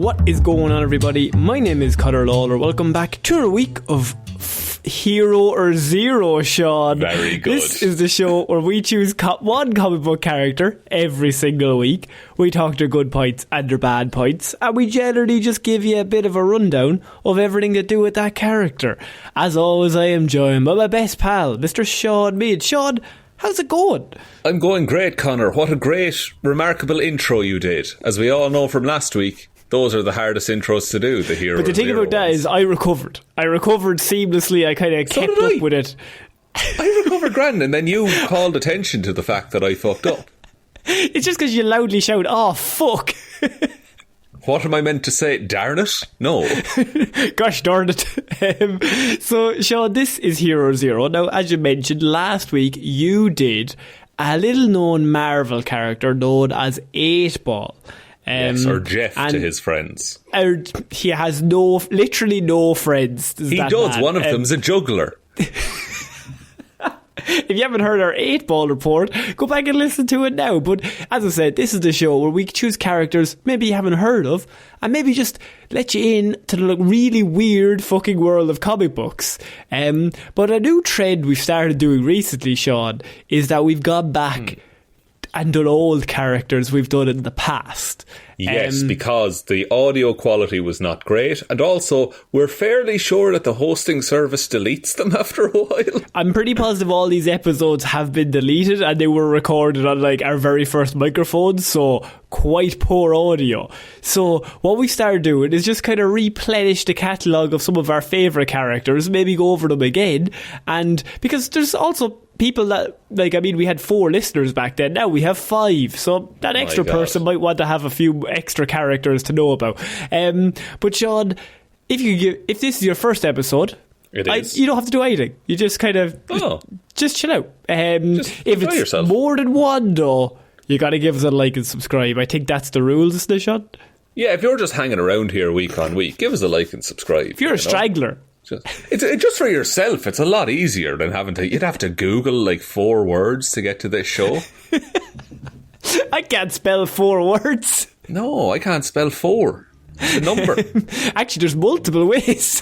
What is going on, everybody? My name is Conor Lawler. Welcome back to a week of Hero or Zero, Shaun. Very good. This is the show where we choose one comic book character every single week. We talk their good points and their bad points, and we generally just give you a bit of a rundown of everything to do with that character. As always, I am joined by my best pal, Mr. Shaun Mead. Shaun, how's it going? I'm going great, Conor. What a great, remarkable intro you did. As we all know from last week, those are the hardest intros to do, the Hero. But the thing about that is I recovered seamlessly. I kind of kept up with it. I recovered grand, and then you called attention to the fact that I fucked up. It's just because you loudly shout, "Oh, fuck." What am I meant to say? Darn it? No. Gosh darn it. So, Shaun, this is Hero Zero. Now, as you mentioned, last week you did a little known Marvel character known as 8-Ball. Yes, or Jeff to his friends. He has literally no friends. He does. One of them's a juggler. If you haven't heard our 8-Ball report, go back and listen to it now. But as I said, this is the show where we choose characters maybe you haven't heard of, and maybe just let you in to the really weird fucking world of comic books. But a new trend we've started doing recently, Shaun, is that we've gone back and done old characters we've done in the past. Yes, because the audio quality was not great, and also we're fairly sure that the hosting service deletes them after a while. I'm pretty positive all these episodes have been deleted, and they were recorded on like our very first microphones, so quite poor audio. So what we started doing is just kind of replenish the catalogue of some of our favourite characters, maybe go over them again, and because there's also people that, like, I mean, we had 4 listeners back then. Now we have 5. So that extra person might want to have a few extra characters to know about. But Shaun, if this is your first episode, you don't have to do anything. You just kind of just chill out. Just if it's yourself. More than one, though, you got to give us a like and subscribe. I think that's the rules, isn't it, Shaun? Yeah, if you're just hanging around here week on week, give us a like and subscribe. If you're a straggler. It's just for yourself. It's a lot easier than you'd have to Google like 4 words to get to this show. I can't spell 4 words. No, I can't spell 4. It's a number. Actually, there's multiple ways.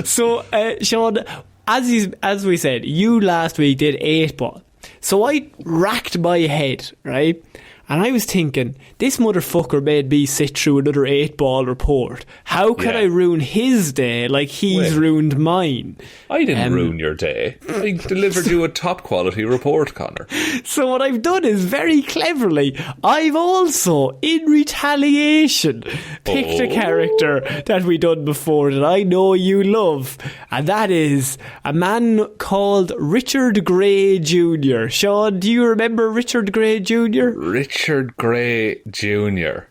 So, Shaun, as we said, you last week did 8-Ball. So I racked my head, right? And I was thinking, this motherfucker made me sit through another 8-Ball report. How can I ruin his day like he's ruined mine? I didn't ruin your day. I delivered you a top quality report, Conor. So what I've done is, very cleverly, I've also, in retaliation, picked a character that we done before that I know you love. And that is a man called Richard Gray Jr. Shaun, do you remember Richard Gray Jr.? Richard Gray Jr.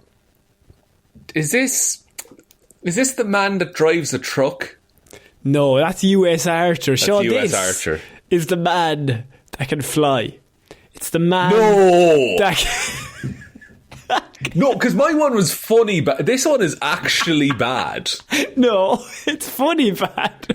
Is this the man that drives a truck? No, that's U.S. Archer. That's Shaun, U.S. Archer is the man that can fly. It's the man No, because my one was funny, but this one is actually bad. No, it's funny bad,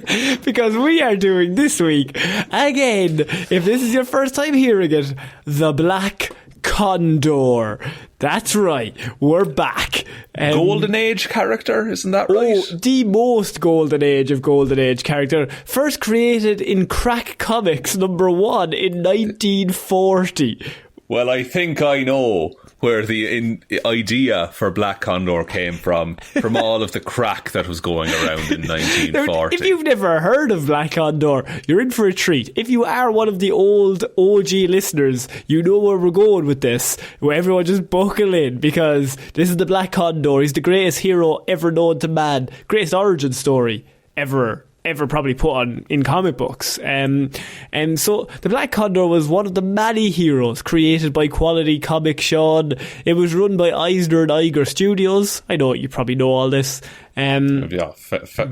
because we are doing this week, again, if this is your first time hearing it, the Black Condor. That's right, we're back. Golden Age character, isn't that right? Oh, the most Golden Age of Golden Age character. First created in Crack Comics #1 in 1940. Well, I think I know where the idea for Black Condor came from all of the crack that was going around in 1940. If you've never heard of Black Condor, you're in for a treat. If you are one of the old OG listeners, you know where we're going with this. Where everyone just buckle in, because this is the Black Condor. He's the greatest hero ever known to man. Greatest origin story ever probably put on in comic books. So the Black Condor was one of the many heroes created by Quality Comics, Shaun. It was run by Eisner and Iger Studios. I know you probably know all this.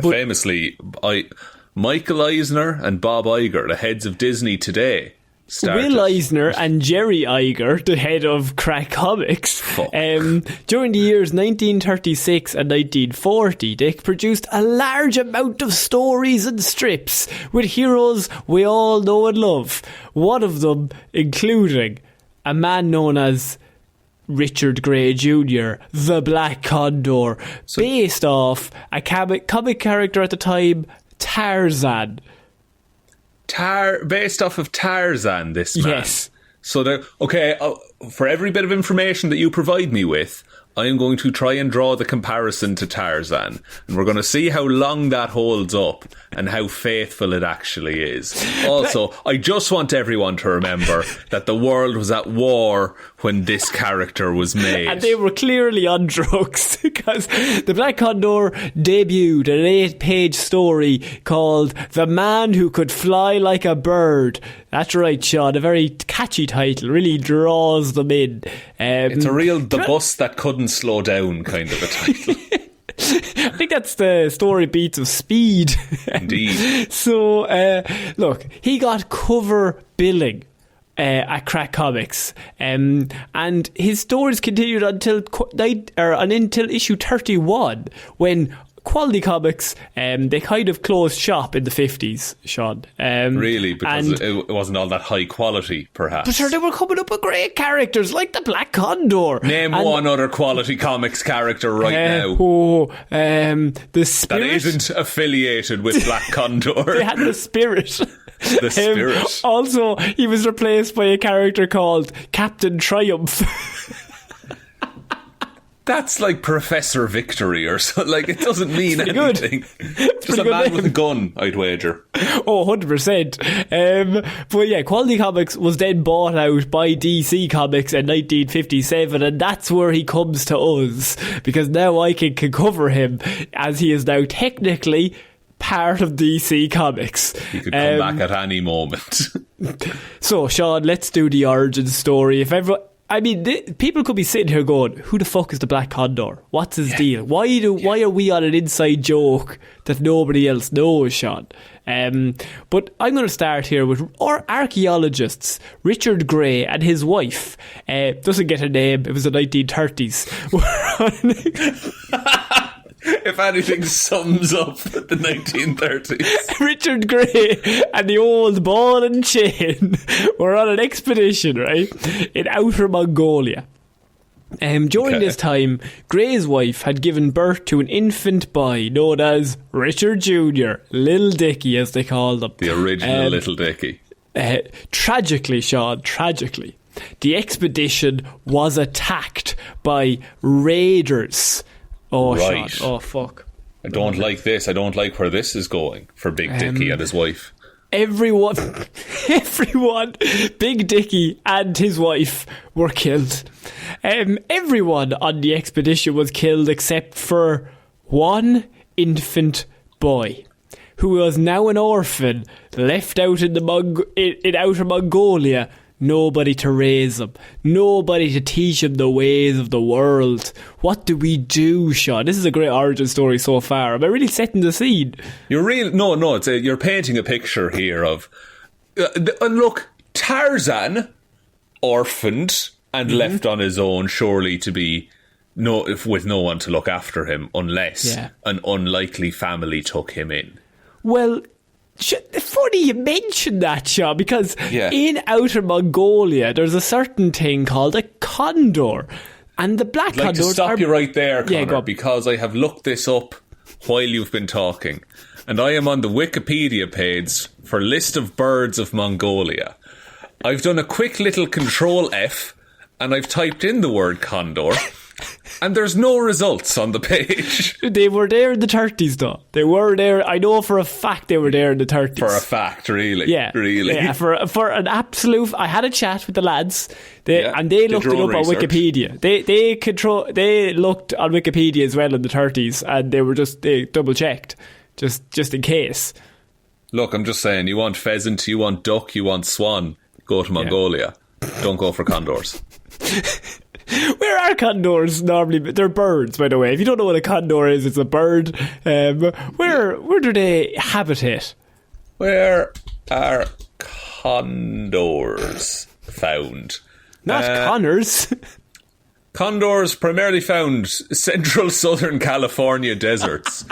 Famously, Michael Eisner and Bob Iger, the heads of Disney today, started. Will Eisner and Jerry Iger, the head of Crack Comics, during the years 1936 and 1940, they produced a large amount of stories and strips with heroes we all know and love. One of them including a man known as Richard Grey Jr., the Black Condor, based off a comic character at the time, Tarzan. Based off of Tarzan, this man. Yes. So, for every bit of information that you provide me with, I am going to try and draw the comparison to Tarzan. And we're going to see how long that holds up and how faithful it actually is. Also, I just want everyone to remember that the world was at war when this character was made. And they were clearly on drugs, because the Black Condor debuted an 8-page story called The Man Who Could Fly Like a Bird. That's right, Shaun. A very catchy title. Really draws them in. It's a real The Bus That Couldn't Slow Down kind of a title. I think that's the story beats of Speed. Indeed. So, look, he got cover billing at Crack Comics, and his stories continued until issue 31, when Quality Comics, they kind of closed shop in the 50s, Shaun. Really? Because it wasn't all that high quality, perhaps? But sure, they were coming up with great characters, like the Black Condor. Name one other Quality Comics character now. The Spirit. That isn't affiliated with Black Condor. They had the Spirit. The Spirit. Also, he was replaced by a character called Captain Triumph. That's like Professor Victory or something. Like, it doesn't mean anything. Just a man name. with a gun, I'd wager. Oh, 100%. But yeah, Quality Comics was then bought out by DC Comics in 1957, and that's where he comes to us, because now I can cover him, as he is now technically part of DC Comics. He could come back at any moment. So, Shaun, let's do the origin story. People could be sitting here going, who the fuck is the Black Condor? What's his deal? Why are we on an inside joke that nobody else knows, Shaun? But I'm going to start here with our archaeologists, Richard Grey and his wife. Doesn't get a name, it was the 1930s. If anything sums up the 1930s. Richard Grey and the old ball and chain were on an expedition, right, in outer Mongolia. During this time, Grey's wife had given birth to an infant boy known as Richard Jr., Little Dicky as they called him. The original Little Dicky. Tragically, Shaun, the expedition was attacked by raiders. Oh, right. Shaun. Oh, fuck. I don't like this. I don't like where this is going for Big Dicky and his wife. Everyone, Big Dicky and his wife were killed. Everyone on the expedition was killed except for one infant boy, who was now an orphan, left out in outer Mongolia. Nobody to raise him. Nobody to teach him the ways of the world. What do we do, Shaun? This is a great origin story so far. Am I really setting the scene? You're painting a picture here of... look, Tarzan, orphaned and left on his own, surely to be... with no one to look after him, unless an unlikely family took him in. Well... funny you mentioned that, Shaun, because in outer Mongolia there's a certain thing called a condor, and the black condors. I'd like to stop you right there, Conor, because I have looked this up while you've been talking, and I am on the Wikipedia page for list of birds of Mongolia. I've done a quick little Control F, and I've typed in the word condor. And there's no results on the page. They were there in the 30s, though. They were there. I know for a fact they were there in the 30s. For a fact, really? Yeah. Really? Yeah, for an absolute... I had a chat with the lads, and they looked it up on Wikipedia. They looked on Wikipedia as well in the 30s, and they double-checked, just in case. Look, I'm just saying, you want pheasant, you want duck, you want swan, go to Mongolia. Don't go for condors. Where are condors normally? They're birds, by the way. If you don't know what a condor is, it's a bird. Where do they habitate? Where are condors found? Not Connors. Condors primarily found central southern California deserts.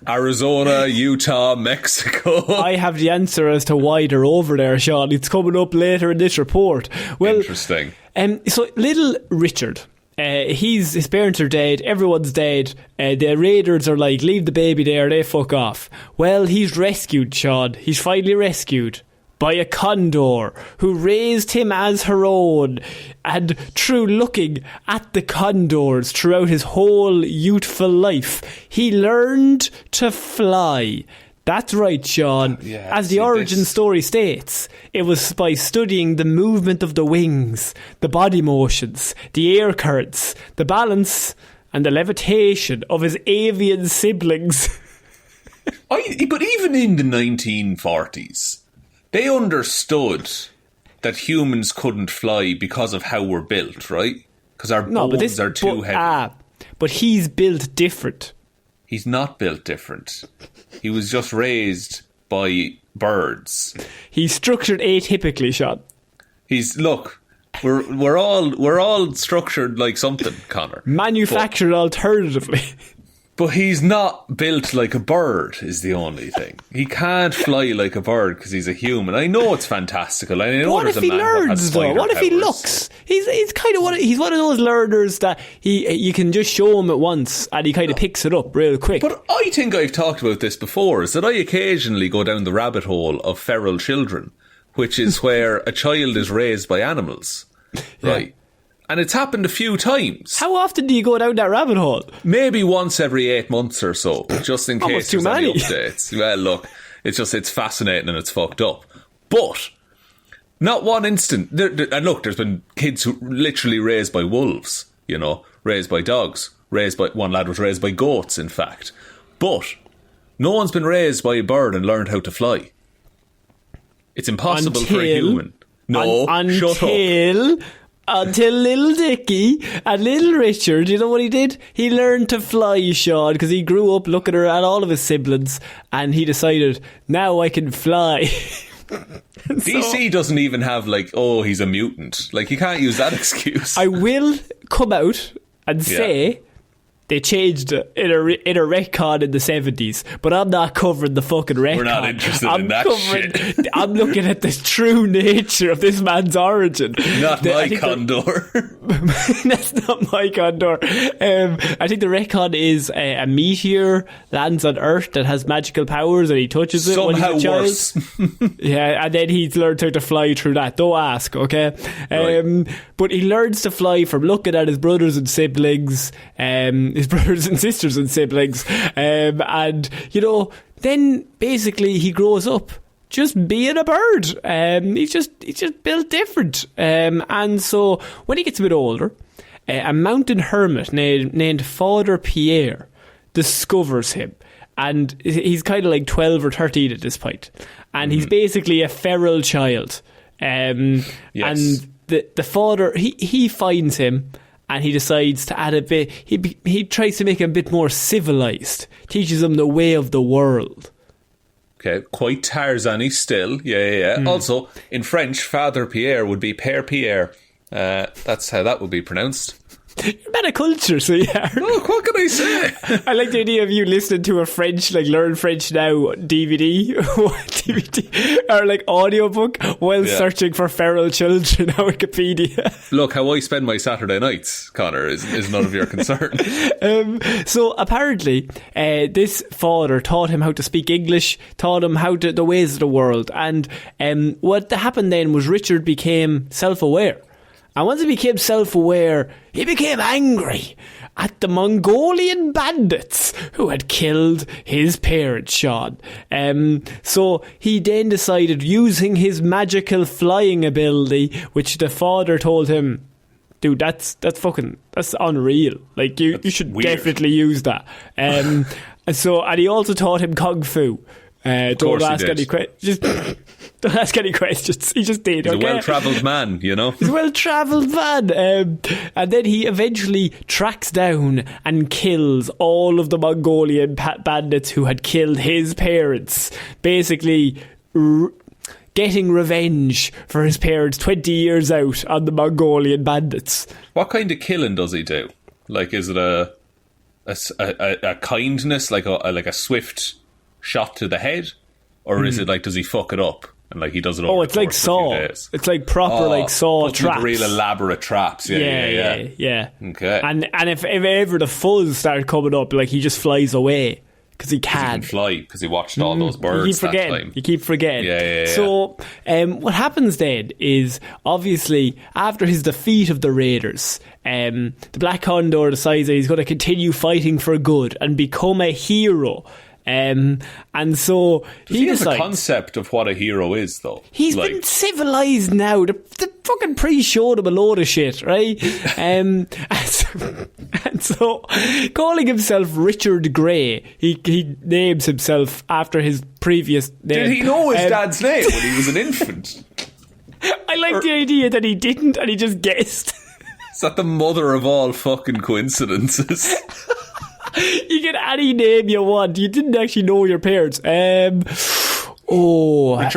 Arizona, Utah, Mexico. I have the answer as to why they're over there, Shaun. It's coming up later in this report. Well, interesting. So little Richard, his parents are dead, everyone's dead, the raiders are like, leave the baby there, they fuck off. Well, he's rescued, Shaun. He's finally rescued by a condor who raised him as her own, and through looking at the condors throughout his whole youthful life, he learned to fly. That's right, Shaun. As the origin story states, it was by studying the movement of the wings, the body motions, the air currents, the balance and the levitation of his avian siblings. But even in the 1940s, they understood that humans couldn't fly because of how we're built, right? Because our bones are too heavy. But he's built different. He's not built different. He was just raised by birds. He's structured atypically, Shaun. We're all structured like something, Conor. Manufactured alternatively. But he's not built like a bird, is the only thing. He can't fly like a bird because he's a human. I know it's fantastical. I know what there's if he a man who has learns, though? What if he powers. looks? He's kind of he's one of those learners that you can just show him at once and he kind of picks it up real quick. But I think I've talked about this before, is that I occasionally go down the rabbit hole of feral children, which is where a child is raised by animals. Right. And it's happened a few times. How often do you go down that rabbit hole? Maybe once every 8 months or so, just in case there's any updates. Well, look, it's fascinating and it's fucked up. But not one instant. And look, there's been kids who literally raised by wolves, raised by dogs, one lad was raised by goats, in fact. But no one's been raised by a bird and learned how to fly. It's impossible for a human. No, shut up. Until little Dickie and little Richard, you know what he did? He learned to fly, Shaun, because he grew up looking at all of his siblings and he decided, now I can fly. DC doesn't even have he's a mutant. You can't use that excuse. I will come out and say they changed it in a retcon in the 70s, but I'm not covering the fucking retcon. We're not interested in that shit. I'm looking at the true nature of this man's origin. Not my Condor. That's not my Condor. I think the retcon is a meteor lands on Earth that has magical powers and he touches it somehow when he's a child. Worse. Yeah, and then he's learned how to fly through that. Don't ask, okay? Right. But he learns to fly from looking at his brothers and siblings, his brothers and sisters and siblings, and then basically he grows up just being a bird. He's just built different, and so when he gets a bit older, a mountain hermit named Father Pierre discovers him, and he's kind of 12 or 13 at this point, and he's basically a feral child, and the father he finds him. And he decides to add a bit. He tries to make him a bit more civilized. Teaches him the way of the world. Okay, quite Tarzan-y still. Yeah. Also, in French, Father Pierre would be Père Pierre. That's how that would be pronounced. You're man of culture, so yeah. Look, what can I say? I like the idea of you listening to a French, Learn French Now DVD or audiobook while searching for feral children on Wikipedia. Look, how I spend my Saturday nights, Conor, is none of your concern. So apparently, this father taught him how to speak English, taught him the ways of the world, and what happened then was Richard became self-aware. And once he became self-aware, he became angry at the Mongolian bandits who had killed his parents, Shaun. So he then decided, using his magical flying ability, which the father told him, dude, that's unreal. You should definitely use that. And he also taught him kung fu. Don't ask any questions. Don't ask any questions. He just did. He's a well-travelled man, He's a well-travelled man. And then he eventually tracks down and kills all of the Mongolian bandits who had killed his parents. Basically, getting revenge for his parents 20 years out on the Mongolian bandits. What kind of killing does he do? Is it a a kindness, like a swift shot to the head, or is it like, does he fuck it up and like he does it? Oh, it's like Saw. It's like proper like Saw traps, real elaborate traps. Yeah. Okay. And if ever the fuzz started coming up, like he just flies away. Because he can fly, because he watched all those birds that time. You keep forgetting. Yeah. So what happens then is, obviously, after his defeat of the Raiders, the Black Condor decides that he's going to continue fighting for good and become a hero. And so he has a concept of what a hero is, though. He's been civilised now. The fucking priest showed him a load of shit, right? and so calling himself Richard Grey, he names himself after his previous name. Did he know his dad's name when he was an infant? I like the idea that he didn't and he just guessed. Is that the mother of all fucking coincidences? You get any name you want. You didn't actually know your parents. Richard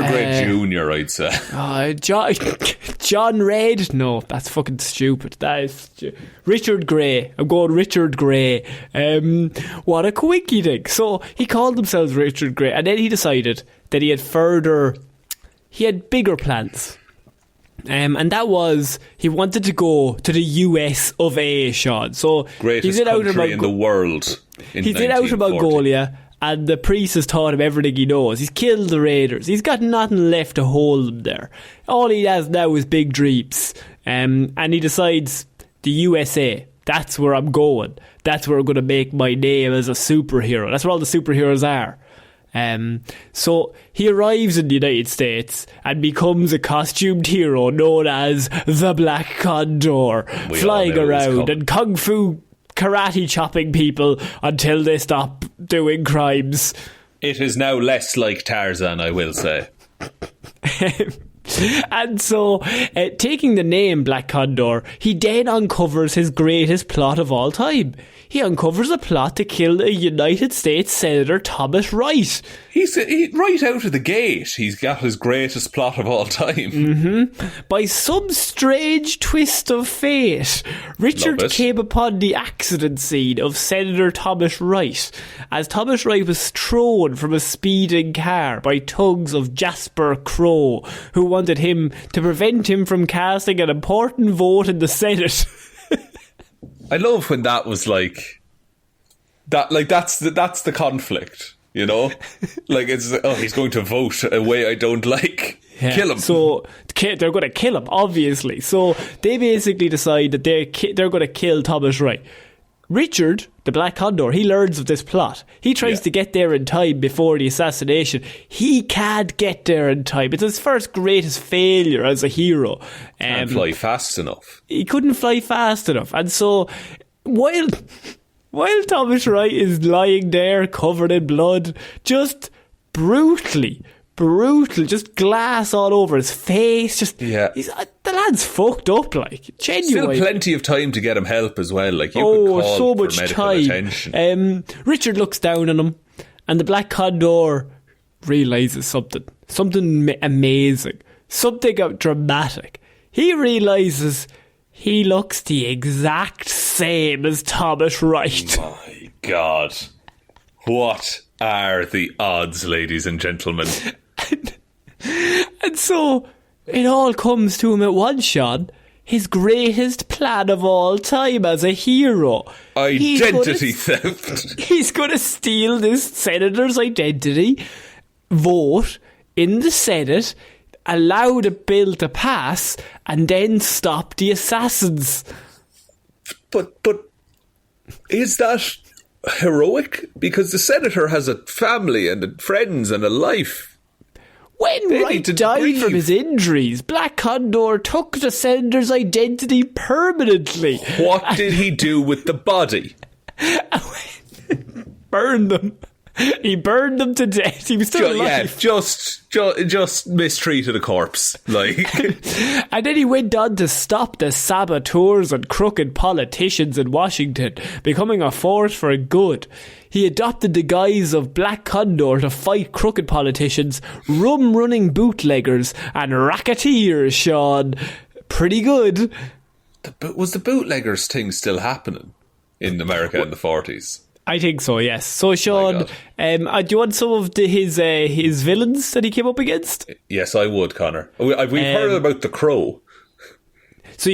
Grey Jr., I'd say. John Red? No, that's fucking stupid. That is Richard Grey. I'm going Richard Grey. What a quickie thing. So he called himself Richard Grey, and then he decided that he had bigger plans. And that was, he wanted to go to the US of A, Shaun. So greatest country in the world. He's in Outer Mongolia, and the priest has taught him everything he knows. He's killed the raiders. He's got nothing left to hold him there. All he has now is big dreams. And he decides, the USA, that's where I'm going. That's where I'm going to make my name as a superhero. That's where all the superheroes are. So he arrives in the United States and becomes a costumed hero known as the Black Condor, flying around and kung fu karate chopping people until they stop doing crimes. It is now less like Tarzan, I will say. And so, taking the name Black Condor, he then uncovers his greatest plot of all time. He uncovers a plot to kill a United States Senator Thomas Wright. He's right out of the gate. He's got his greatest plot of all time. Mm-hmm. By some strange twist of fate, Richard came upon the accident scene of Senator Thomas Wright, as Thomas Wright was thrown from a speeding car by thugs of Jasper Crow, who wanted him to prevent him from casting an important vote in the Senate. I love when that was like that. Like that's the conflict, you know. Like it's he's going to vote a way I don't like. Yeah. Kill him. So they're going to kill him, obviously. So they basically decide that they're going to kill Thomas Wright. Richard, the Black Condor, he learns of this plot. He tries to get there in time before the assassination. He can't get there in time. It's his first greatest failure as a hero. Can't fly fast enough. He couldn't fly fast enough. And so, while Thomas Wright is lying there covered in blood, just brutally, just glass all over his face. The lad's fucked up, like, genuinely. Still plenty of time to get him help as well. Like, you could call so for much medical time. attention. Richard looks down on him, and the Black Condor realises something amazing, something dramatic. He realises he looks the exact same as Thomas Wright. My God, what are the odds, ladies and gentlemen? And so it all comes to him at once, Shaun. His greatest plan of all time as a hero. Identity theft. He's going to steal this senator's identity, vote in the Senate, allow the bill to pass, and then stop the assassins. But is that heroic? Because the senator has a family and friends and a life. When Wright died from his injuries, Black Condor took the senator's identity permanently. What did he do with the body? Burned them. He burned them to death. He was still alive. Yeah, just mistreated a corpse. Like. And then he went on to stop the saboteurs and crooked politicians in Washington, becoming a force for good. He adopted the guise of Black Condor to fight crooked politicians, rum-running bootleggers, and racketeers, Shaun. Pretty good. Was the bootleggers thing still happening in America in the 40s. I think so, yes. So, Shaun, do you want some of his villains that he came up against? Yes, I would, Conor. We've heard about the Crow. So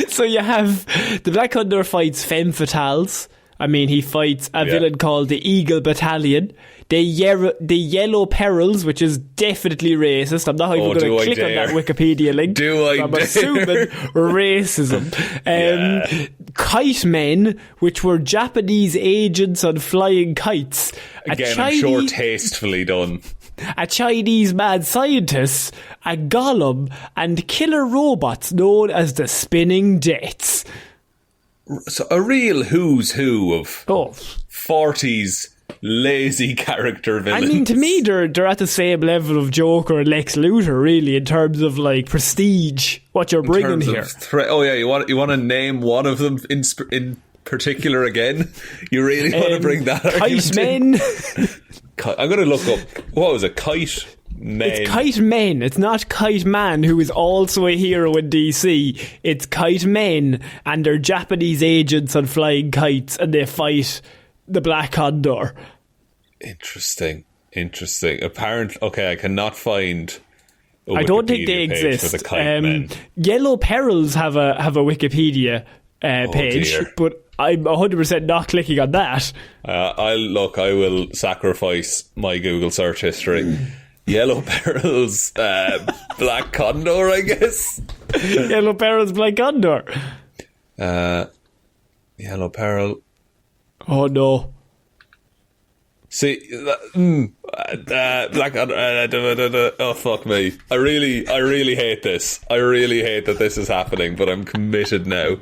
so you have the Black Condor fights Femme Fatales. I mean, he fights a villain called the Eagle Battalion. The Yellow Perils, which is definitely racist. I'm not even going to click on that Wikipedia link. I'm assuming racism. Kite Men, which were Japanese agents on flying kites. Again, I'm sure tastefully done. A Chinese mad scientist, a golem, and killer robots known as the Spinning Deaths. So a real who's who of 40s lazy character villains. I mean, to me, they're at the same level of Joker and Lex Luthor, really, in terms of like prestige. What you're bringing here? You want to name one of them in particular again? You really want to bring that? Kite Men. I'm going to look up. What was it? Kite Men. It's Kite Men. It's not Kite Man, who is also a hero in DC. It's Kite Men, and they're Japanese agents on flying kites, and they fight the Black Condor. Interesting. Apparently, okay, I cannot find. I don't think they exist. For the Kite Men. Yellow Perils have a Wikipedia page, dear. but I'm 100% not clicking on that. I will sacrifice my Google search history. Yellow Perils, Black Condor, I guess. Yellow Perils, Black Condor. Yellow Peril. Oh no. See, Black Condor. Oh fuck me! I really hate this. I really hate that this is happening, but I'm committed now.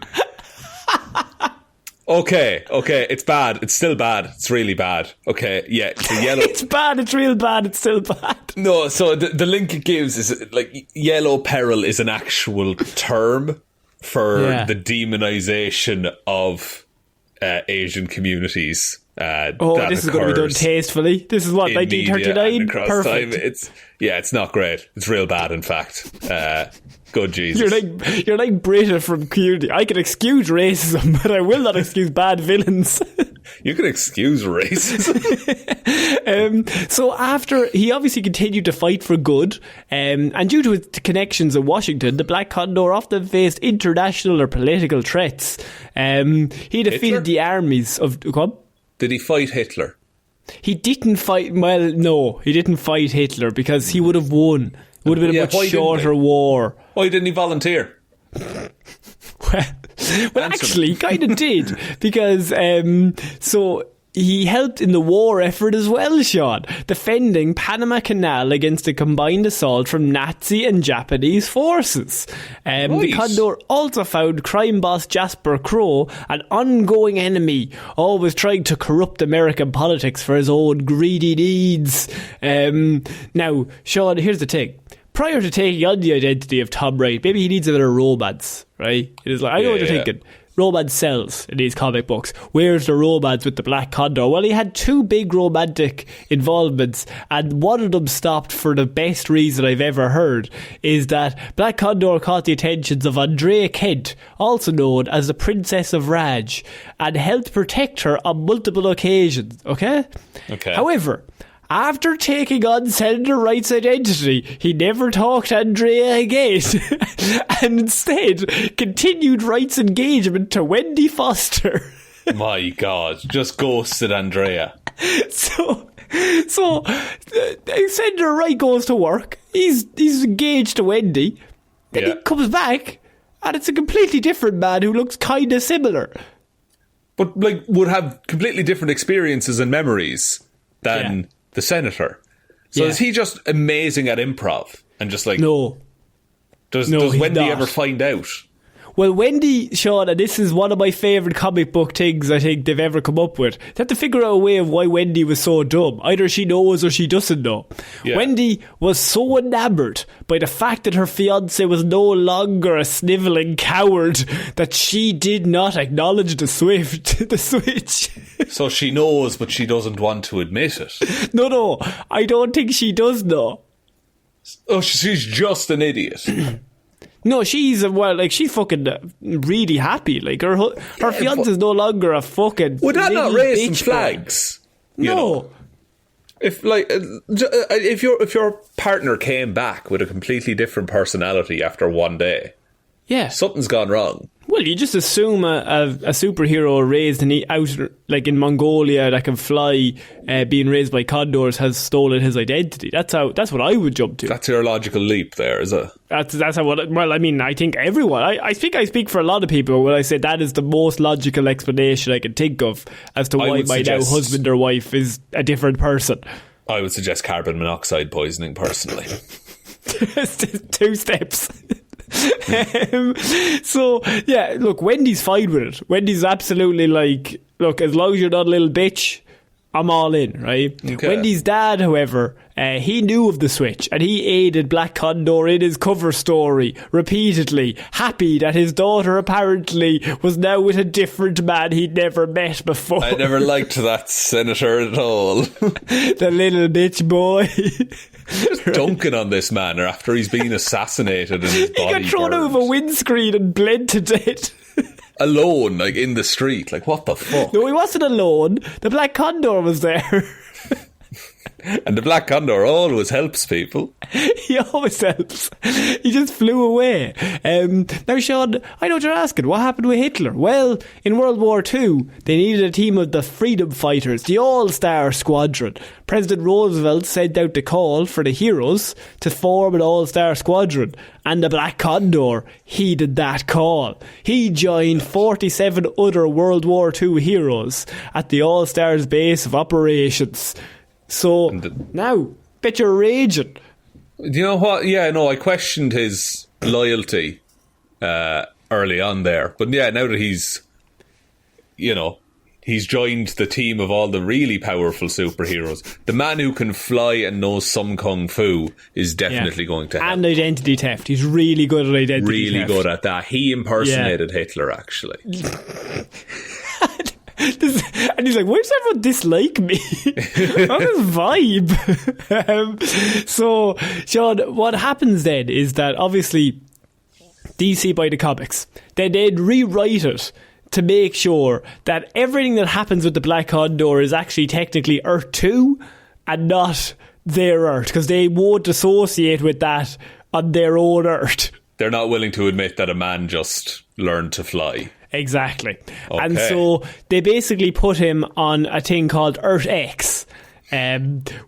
Okay, it's bad. It's still bad. It's really bad. Okay, yeah, the yellow. It's bad. It's real bad. It's still bad. No, so the link it gives is like Yellow Peril is an actual term for the demonization of Asian communities. This is going to be done tastefully. This is what, 1939? Perfect. It's not great. It's real bad, in fact. Good Jesus. You're like Brita from Community. I can excuse racism, but I will not excuse bad villains. You can excuse racism. So after he obviously continued to fight for good, and due to his connections in Washington, the Black Condor often faced international or political threats. He defeated the armies of... Did he fight Hitler? He didn't fight... Well, no, he didn't fight Hitler because he would have won. It would have been a much shorter war. Why didn't he volunteer? Well, actually, he kind of did. Because, so he helped in the war effort as well, Shaun, defending Panama Canal against a combined assault from Nazi and Japanese forces. The Condor also found crime boss Jasper Crow, an ongoing enemy, always trying to corrupt American politics for his own greedy needs. Now, Shaun, here's the thing. Prior to taking on the identity of Tom Wright, maybe he needs a bit of romance, right? It is like, I know what you're thinking. Romance sells in these comic books. Where's the romance with the Black Condor? Well, he had two big romantic involvements, and one of them stopped for the best reason I've ever heard, is that Black Condor caught the attentions of Andrea Kent, also known as the Princess of Raj, and helped protect her on multiple occasions, okay? However, after taking on Senator Wright's identity, he never talked to Andrea again and instead continued Wright's engagement to Wendy Foster. My God, just ghosted Andrea. So Senator Wright goes to work, he's engaged to Wendy, then he comes back and it's a completely different man who looks kind of similar. But would have completely different experiences and memories than... the senator. So is he just amazing at improv? And just No. Does Wendy ever find out? Well, Wendy, Shaun, and this is one of my favourite comic book things I think they've ever come up with. They have to figure out a way of why Wendy was so dumb. Either she knows or she doesn't know. Yeah. Wendy was so enamoured by the fact that her fiancé was no longer a snivelling coward that she did not acknowledge the switch. So she knows, but she doesn't want to admit it. No, I don't think she does know. Oh, she's just an idiot. No, she's she's fucking really happy. Like her fiance is no longer a fucking. Would that not raise some bitch flags? boy. No. If if your partner came back with a completely different personality after one day, yeah, something's gone wrong. Well, you just assume a superhero raised out like in Mongolia that can fly, being raised by condors, has stolen his identity. That's what I would jump to. That's your logical leap, there, is it? That's how. Well, I mean, I think everyone. I speak for a lot of people when I say that is the most logical explanation I can think of as to why my now husband or wife is a different person. I would suggest carbon monoxide poisoning, personally. 2 steps. So yeah, look, Wendy's fine with it. Wendy's absolutely like, look, as long as you're not a little bitch, I'm all in, right? Okay. Wendy's dad, however, he knew of the switch and he aided Black Condor in his cover story repeatedly, happy that his daughter apparently was now with a different man he'd never met before. I never liked that senator at all. The little bitch boy. Just dunking on this man after he's been assassinated and his body He got thrown out of a windscreen and bled to death. Alone, like in the street. Like, what the fuck? No, he wasn't alone. The Black Condor was there. And the Black Condor always helps people. He always helps. He just flew away. Now, Shaun, I know what you're asking. What happened with Hitler? Well, in World War II, they needed a team of the freedom fighters, the All-Star Squadron. President Roosevelt sent out the call for the heroes to form an All-Star Squadron. And the Black Condor heeded that call. He joined 47 other World War II heroes at the All-Stars base of operations. So, now, bet you're raging. Do you know what? Yeah, no, I questioned his loyalty early on there. But yeah, now that he's joined the team of all the really powerful superheroes, the man who can fly and knows some kung fu is definitely going to help. And identity theft. He's really good at identity theft. Really good at that. He impersonated Hitler, actually. And he's like, why does everyone dislike me? On this vibe. So, Shaun, what happens then is that obviously DC buy the comics. Then they'd rewrite it to make sure that everything that happens with the Black Condor is actually technically Earth 2 and not their Earth, because they won't associate with that on their own Earth. They're not willing to admit that a man just learned to fly. Exactly. Okay. And so they basically put him on a thing called Earth X,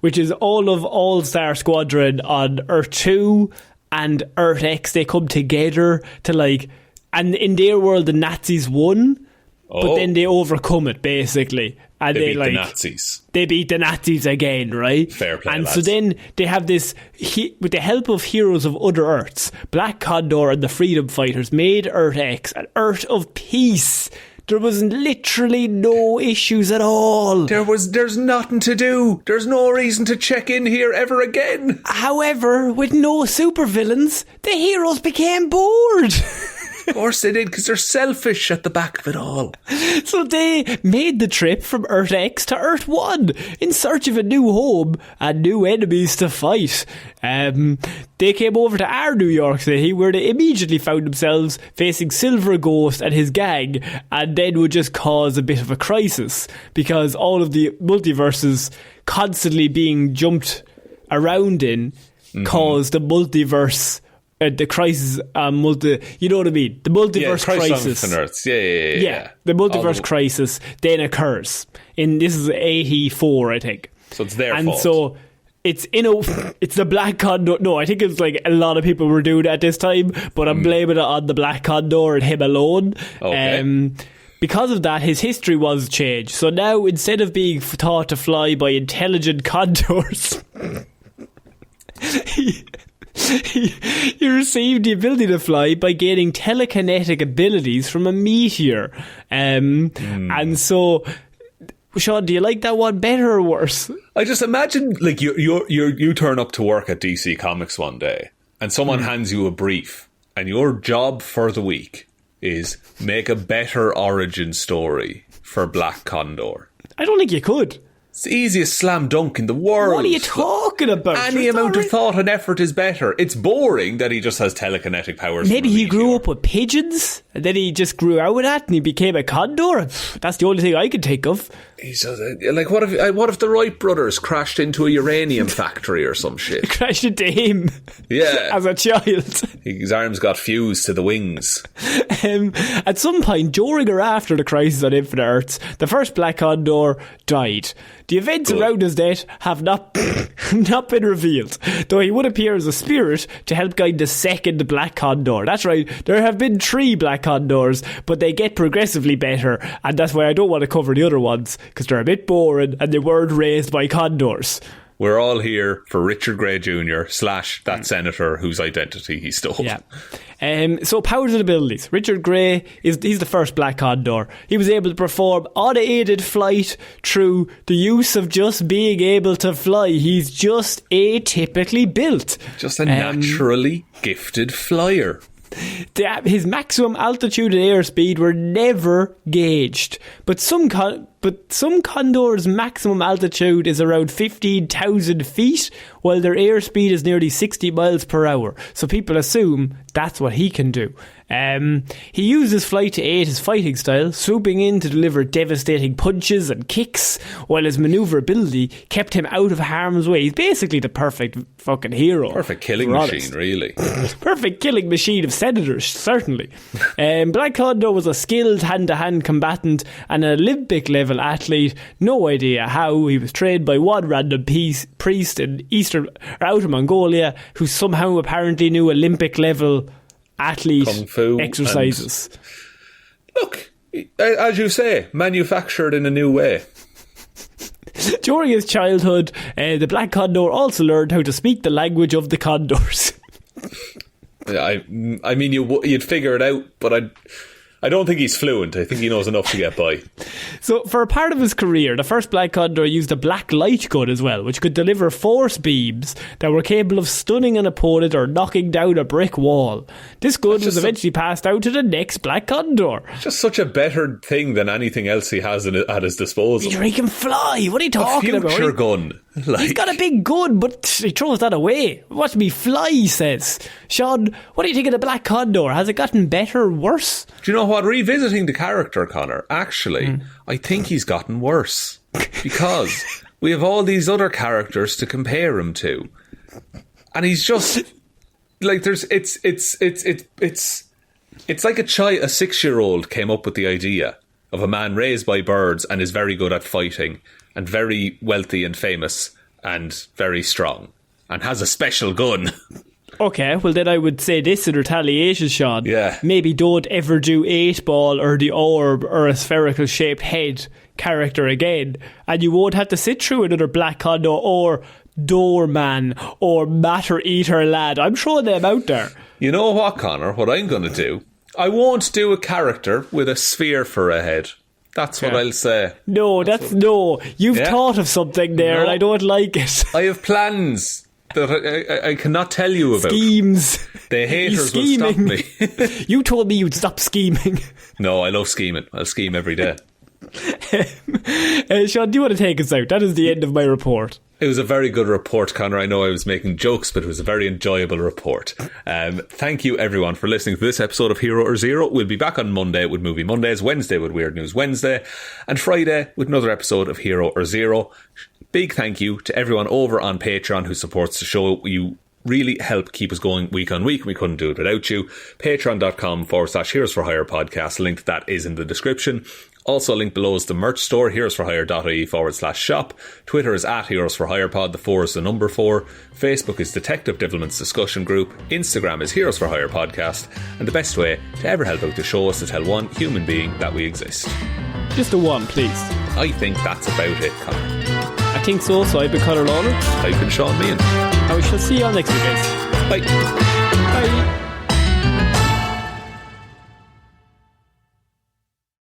which is all of All-Star Squadron on Earth 2 and Earth X. They come together to and in their world the Nazis won, but then they overcome it basically. And they beat the Nazis. They beat the Nazis again, right? Fair play, And lads. so then they have this, with the help of heroes of other Earths, Black Condor and the Freedom Fighters made Earth X an Earth of peace. There was literally no issues at all. There's nothing to do. There's no reason to check in here ever again. However, with no supervillains, the heroes became bored. Of course they did, because they're selfish at the back of it all. So they made the trip from Earth X to Earth 1 in search of a new home and new enemies to fight. They came over to our New York City, where they immediately found themselves facing Silver Ghost and his gang, and then would just cause a bit of a crisis, because all of the multiverses constantly being jumped around in caused the multiverse... the crisis, you know what I mean? The multiverse crisis. Yeah. The multiverse crisis then occurs. This is 84, I think. So it's their fault. And so it's the Black Condor. No, I think it's like a lot of people were doing it at this time, but I'm blaming it on the Black Condor and him alone. Okay. Because of that, his history was changed. So now, instead of being taught to fly by intelligent condors, he received the ability to fly by gaining telekinetic abilities from a meteor. And so, Shaun, do you like that one better or worse? I just imagine, like, you turn up to work at DC Comics one day and someone hands you a brief, and your job for the week is make a better origin story for Black Condor. I don't think you could. It's the easiest slam dunk in the world. What are you talking about? Any amount of thought and effort is better. It's boring that he just has telekinetic powers. Maybe he grew up with pigeons and then he just grew out with that and he became a condor. That's the only thing I can think of. He's like, what if the Wright brothers crashed into a uranium factory or some shit? Crashed into him. Yeah. As a child. His arms got fused to the wings. At some point during or after the Crisis on Infinite Earths, the first Black Condor died. The events around his death have not been revealed, though he would appear as a spirit to help guide the second Black Condor. That's right, there have been 3 Black Condors, but they get progressively better, and that's why I don't want to cover the other ones, because they're a bit boring and they weren't raised by condors. We're all here for Richard Grey Jr. / that senator whose identity he stole. Yeah. So powers and abilities. Richard Grey, he's the first Black Condor. He was able to perform unaided flight through the use of just being able to fly. He's just atypically built. Just a naturally gifted flyer. His maximum altitude and airspeed were never gauged, but some condors' maximum altitude is around 15,000 feet, while their airspeed is nearly 60 miles per hour. So people assume that's what he can do. He uses flight to aid his fighting style, swooping in to deliver devastating punches and kicks, while his manoeuvrability kept him out of harm's way. He's basically the perfect fucking hero. Perfect killing machine, really. Perfect killing machine of senators, certainly. Black Condor was a skilled hand-to-hand combatant and an Olympic-level athlete. No idea how. He was trained by one random priest in Outer Mongolia who somehow apparently knew Olympic-level athlete Kung Fu exercises. Look, as you say, manufactured in a new way. During his childhood, the Black Condor also learned how to speak the language of the condors. I mean, you'd figure it out, but I don't think he's fluent. I think he knows enough to get by. So, for a part of his career, the first Black Condor used a black light gun as well, which could deliver force beams that were capable of stunning an opponent or knocking down a brick wall. This gun was eventually passed out to the next Black Condor. Just such a better thing than anything else he has at his disposal. He can fly. What are you talking about? A future gun. He's got a big gun, but he throws that away. Watch me fly, he says. Shaun, what do you think of the Black Condor? Has it gotten better or worse? Do you know what? Revisiting the character, Connor, actually, I think he's gotten worse. Because we have all these other characters to compare him to. And he's just... Like, it's like a 6-year-old came up with the idea of a man raised by birds and is very good at fighting and very wealthy and famous and very strong and has a special gun. Okay, well then I would say this in retaliation, Shaun. Yeah. Maybe don't ever do 8-ball or the orb or a spherical shaped head character again, and you won't have to sit through another Black Condor or Doorman or Matter Eater Lad. I'm throwing them out there. You know what, Connor? What I'm going to do? I won't do a character with a sphere for a head. That's what I'll say. No, You've thought of something there and I don't like it. I have plans that I cannot tell you about. Schemes. The haters will stop me. You told me you'd stop scheming. No, I love scheming. I'll scheme every day. Shaun, do you want to take us out? That is the end of my report. It was a very good report, Connor. I know I was making jokes, but it was a very enjoyable report. Thank you, everyone, for listening to this episode of Hero or Zero. We'll be back on Monday with Movie Mondays, Wednesday with Weird News Wednesday, and Friday with another episode of Hero or Zero. Big thank you to everyone over on Patreon who supports the show. You really help keep us going week on week. We couldn't do it without you. Patreon.com/Heroes for Hire podcast. Link to that is in the description. Also, link below is the merch store, heroesforhire.ie/shop. Twitter is @HeroesForHirePod, the 4 is the number 4. Facebook is Detective Divilment's discussion group. Instagram is Heroes for Hire podcast. And the best way to ever help out the show is to tell one human being that we exist. Just a one, please. I think that's about it, Connor. I think so. So I've been Conor Lorraine. I've been Shaun Meehan. And we shall see you all next week, guys. Bye. Bye.